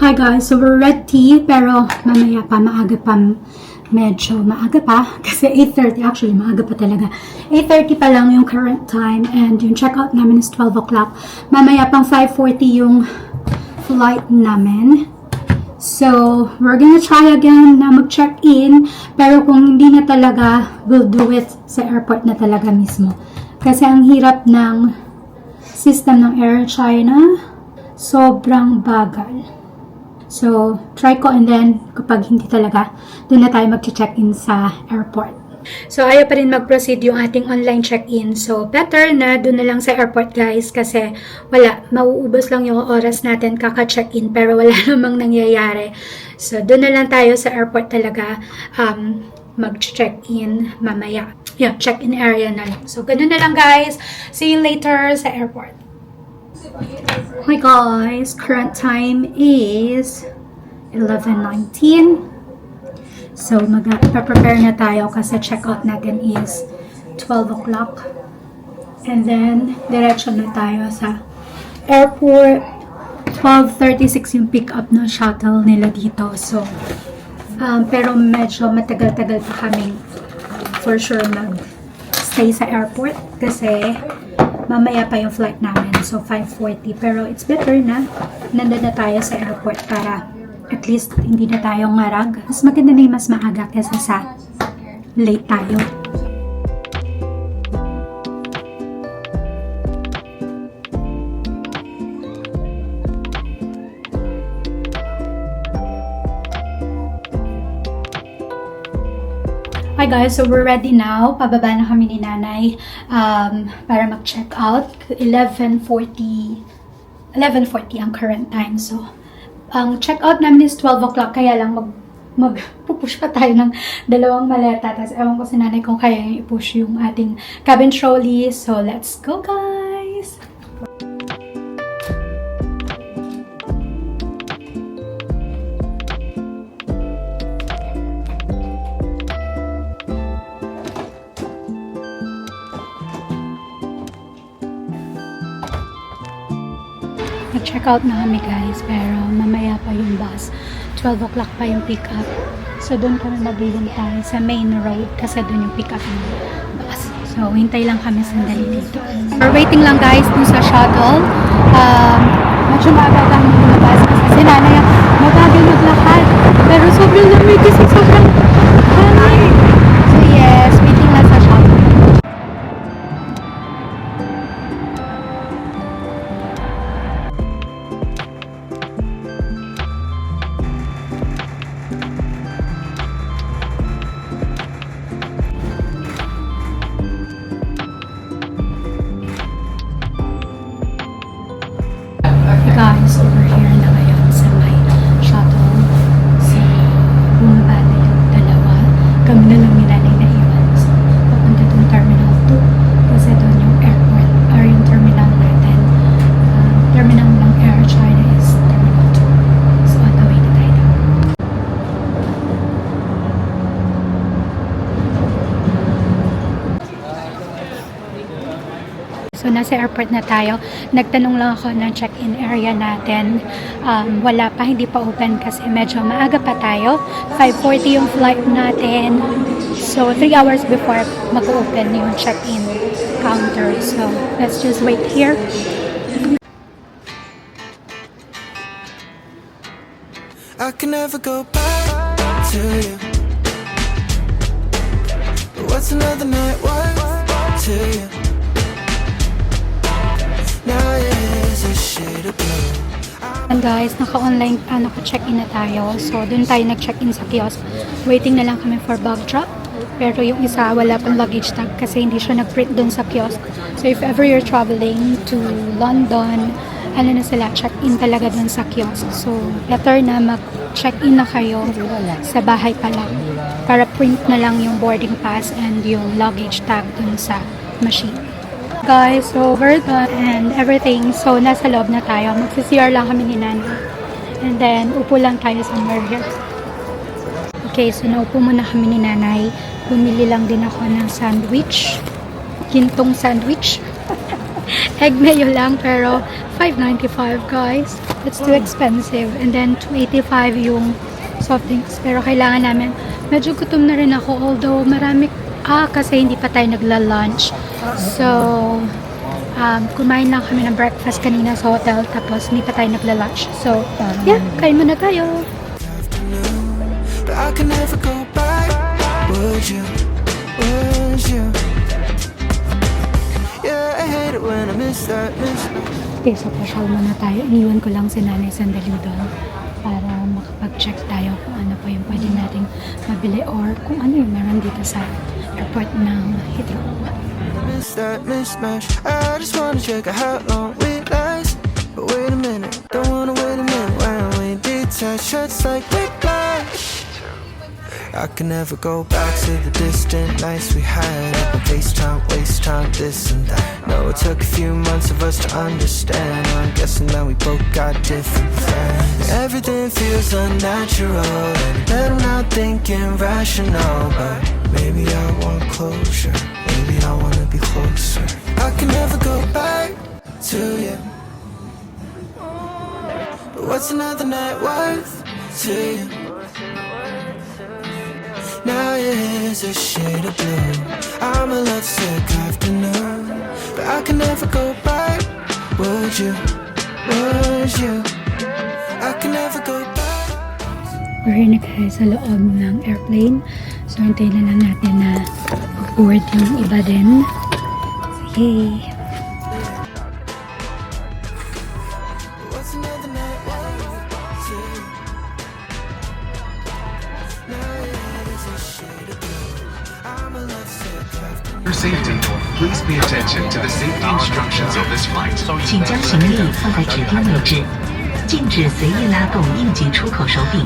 Hi guys, so we're ready pero mamaya pa, medyo maaga pa kasi 8:30 actually, maaga pa talaga. 8:30 pa lang yung current time and yung checkout namin is 12 o'clock. Mamaya pang 5:40 yung flight namin. So, we're gonna try again na mag-check-in pero kung hindi na talaga, we'll do it sa airport na talaga mismo. Kasi ang hirap ng system ng Air China, sobrang bagal. So, try ko and then kapag hindi talaga, doon na tayo mag-check-in sa airport. So, ayaw pa rin mag-proceed yung ating online check-in. So, better na doon na lang sa airport guys kasi wala, mauubos lang yung oras natin kaka-check-in pero wala namang nangyayari. So, doon na lang tayo sa airport talaga mag-check-in mamaya. Yeah, check-in area na lang. So, ganun na lang guys. See you later sa airport. Hi guys, current time is 11:19. So, mag-prepare na tayo kasi checkout natin is 12 o'clock. And then, diretso na tayo sa airport. 12:36 yung pick-up ng shuttle nila dito. So, pero medyo matagal-tagal pa kaming for sure mag-stay sa airport kasi mamaya pa yung flight namin. So, 5:40. Pero it's better na nandun na tayo sa airport para at least hindi na tayo ngarag. Mas maganda na yung mas maaga kesa sa late tayo. Hi guys, so we're ready now. Pababa na kami ni nanay para mag-check out. 11:40 ang current time. So, ang check-out namin is 12 o'clock. Kaya lang magpupush pa tayo ng dalawang maleta. Tapos ewan ko si nanay kung kaya i-push yung ating cabin trolley. So, let's go guys! Nag-check out na kami guys, pero mamaya pa yung bus. 12 o'clock pa yung pick up. So, doon kami maghihintay sa main road kasi doon yung pick up ng bus. So, hintay lang kami sandali dito. We're waiting lang guys dun sa shuttle. Medyo maaga kami lumabas kasi si nanay mabagal maglakad. Pero sobrang lamig kasi sobrang hangin. So, yes, waiting lang sa shuttle. Guys, over here na ngayon sa may shuttle. So, bumaba na yung dalawa. Kami na lang ni nanay na iwan. So, papunta doon Terminal 2. Kasi doon yung airport or yung terminal natin. Terminal ng Air China is Terminal 2. So, on the way na tayo doon. So, nasa airport na tayo. Nagtanong lang ako ng check-in area natin. Wala pa, hindi pa open kasi medyo maaga pa tayo. 5:40 yung flight natin. So, 3 hours before mag-open yung check-in counter. So, let's just wait here. I can never go back to you. But what's another night worth to you? And guys, naka-online naka-check-in na tayo. So, dun tayo nag-check-in sa kiosk. Waiting na lang kami for bag drop. Pero yung isa, wala pang luggage tag kasi hindi siya nag-print dun sa kiosk. So, if ever you're traveling to London, ano na sila, check-in talaga dun sa kiosk. So, better na mag-check-in na kayo sa bahay pa lang. Para print na lang yung boarding pass and yung luggage tag dun sa machine. Guys, so we're done and everything. So, nasa loob na tayo. Magsi-CR lang kami ni nanay. And then, upo lang tayo somewhere here. Okay, so naupo muna kami ni nanay. Bumili lang din ako ng sandwich. Gintong sandwich. Egg mayo lang, pero $5.95 guys. It's too expensive. And then, 285 yung soft drinks. Pero kailangan namin. Medyo gutom na rin ako. Although, kasi hindi pa tayo nagla-lunch. So, kumain lang kami ng breakfast kanina sa hotel. Tapos, hindi pa tayo nagla-lunch. So, yeah, kain muna tayo. But I can never go back. Would you? Would you? Yeah, I hate it when I miss that. Okay, so pasyal muna tayo. Iniwan ko lang si nanay sandali doon para makapag-check tayo kung ano po yung pwede nating mabili or kung ano yung meron dito sa airport ng Heathrow. Miss that mismatch. I just wanna check out how long we last. But wait a minute, don't wanna wait a minute when we detach. It's like whiplash. I can never go back to the distant nights we had. Up on FaceTime, waste time, this and that. No, it took a few months of us to understand. I'm guessing that we both got different plans. Everything feels unnatural, and I'm not thinking rational. But maybe I want closure, maybe I wanna be closer. I can never go back to you. But what's another night worth to you? Now it's a shade of blue. I'm a lovesick afternoon, but I can never go back. Would you? Would you? I can never go back. We're na guys sa loob ng airplane. So, hintayin na lang natin na board yung iba din. So, yay! What's another night worth to you? Now it's a shade of blue. I'm a lovesick afternoon. For safety, please pay attention to the safety instructions of this flight. 请将行李放在指定位置，禁止随意拉动应急出口手柄。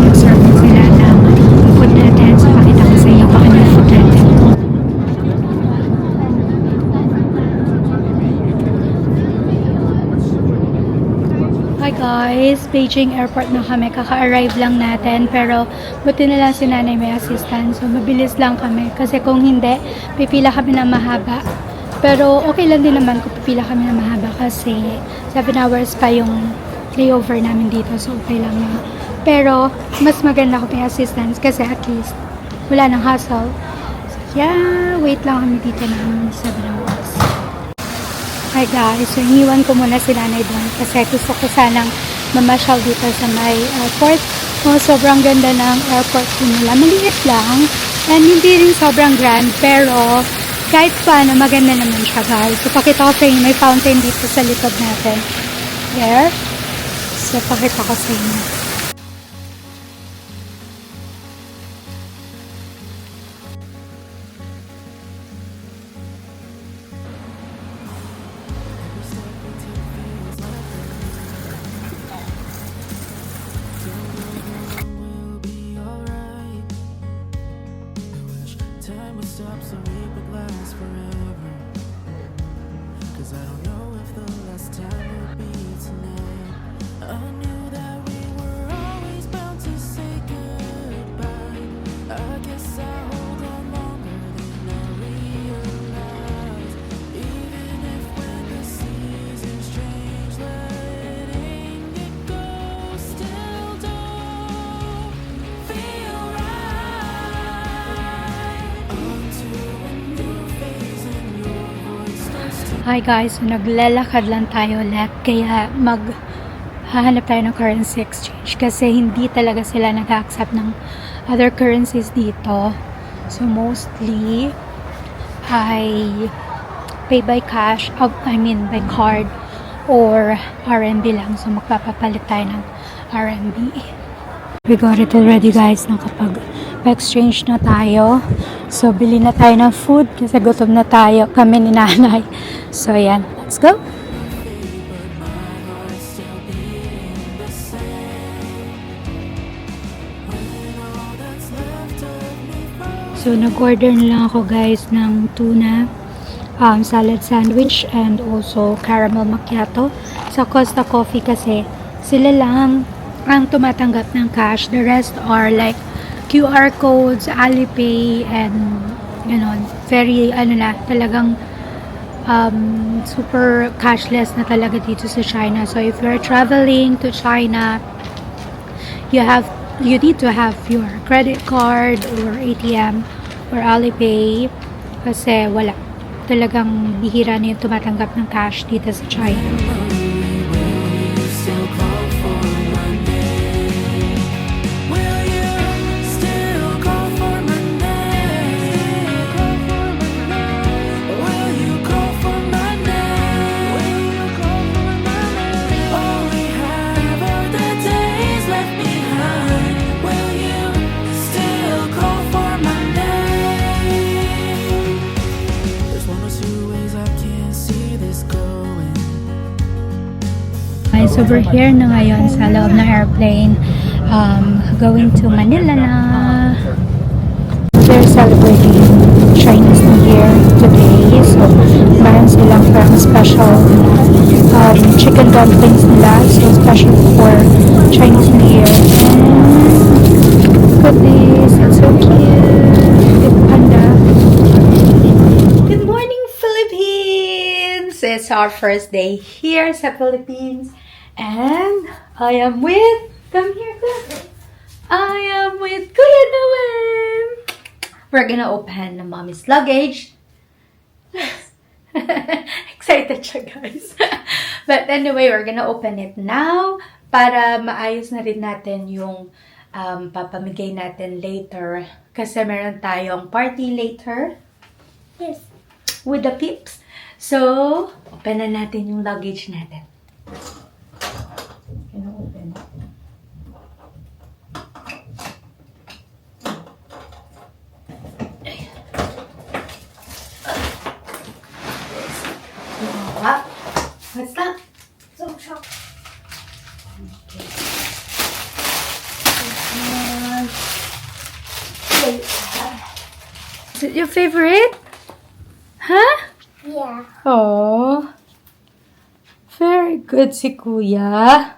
Nag-service sila ng food natin. So, pakita ko sa inyo kung ano yung food natin. Hi guys! Beijing Airport na kami. Kaka-arrive lang natin. Pero, buti na lang si nanay may assistant. So, mabilis lang kami. Kasi kung hindi, pipila kami na mahaba. Pero, okay lang din naman kung pipila kami na mahaba. Kasi, 7 hours pa yung layover namin dito. So, okay lang yun. Pero, mas maganda kung may assistance kasi at least wala nang hassle. So, yeah, wait lang kami dito ng 7 hours. Hi guys, so iniwan ko muna si nanay doon kasi gusto ko sanang mamasyal dito sa may airport. Oh, sobrang ganda ng airport nila. Maliit lang and hindi rin sobrang grand pero kahit paano maganda naman siya guys. So, pakita ko sa inyo, may fountain dito sa likod natin. There. So, pakita ko sa inyo. Time would stop so it would last forever. 'Cause I don't know if the last time would be tonight. I knew that we were always bound to say goodbye. I guess I hold on longer than I realize. Even if when the seasons change, letting it go still don't feel right. Onto a new phase and your voice starts to. Hi guys, so naglalakad lang tayo ulit kaya hahanap tayo ng currency exchange kasi hindi talaga sila nag-accept ng other currencies dito. So mostly I pay by cash, by card or RMB lang. So magpapapalit tayo ng RMB. We got it already guys, nakapag-exchange na tayo. So bili na tayo ng food kasi gutom na tayo kami ni nanay. So yan, let's go! So, nag-order na lang ako guys ng tuna, salad sandwich, and also caramel macchiato. Sa Costa Coffee kasi, sila lang ang tumatanggap ng cash. The rest are like QR codes, Alipay, and ganon. Very, talagang super cashless na talaga dito sa China. So if you're traveling to China, you need to have your credit card or ATM or Alipay kasi wala. Talagang bihira na yung tumatanggap ng cash dito sa China. Still call for my name. Will you still call for my name? Will you call for my name? Will you call for my name? All we have are the days left behind. Will you still call for my name? There's one or two ways I can see this going. Guys, over here na ngayon sa loob ng airplane, going to Manila na. They're celebrating Chinese New Year today. So, meron silang parang special chicken dumplings nila. So, special for Chinese New Year. And goodness, it's so cute. It's panda. Good morning, Philippines! It's our first day here sa Philippines. And I am with, come here, Kuya. I am with Kuya Noel. We're gonna open Mommy's luggage. Yes. Excited siya, guys. But anyway, we're gonna open it now para maayos na rin natin yung papamigay natin later. Kasi meron tayong party later. Yes. With the peeps. So, open na natin yung luggage natin. Can I open it? What? What's that? Some chocolate. Is it your favorite? Huh? Yeah. Oh, very good si Kuya.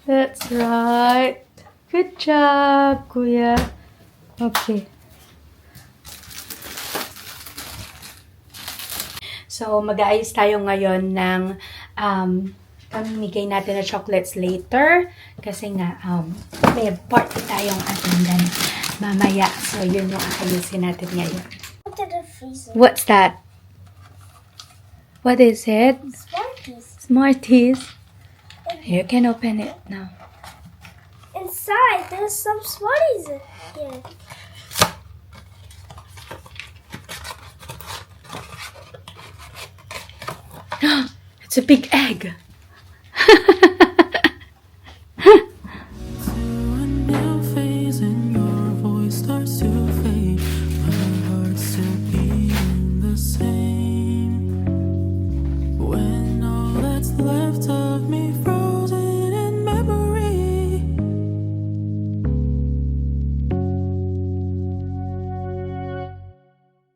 That's right. Good job, Kuya. Okay. So, mag-aayos tayo ngayon ng pamimigay natin na chocolates later. Kasi nga, may party tayong atindan mamaya. So, yun yung ayusin natin ngayon. Look at the freezer. What's that? What is it? Smarties. Smarties. You can open it now. Inside, there's some Smarties in here. It's a big egg.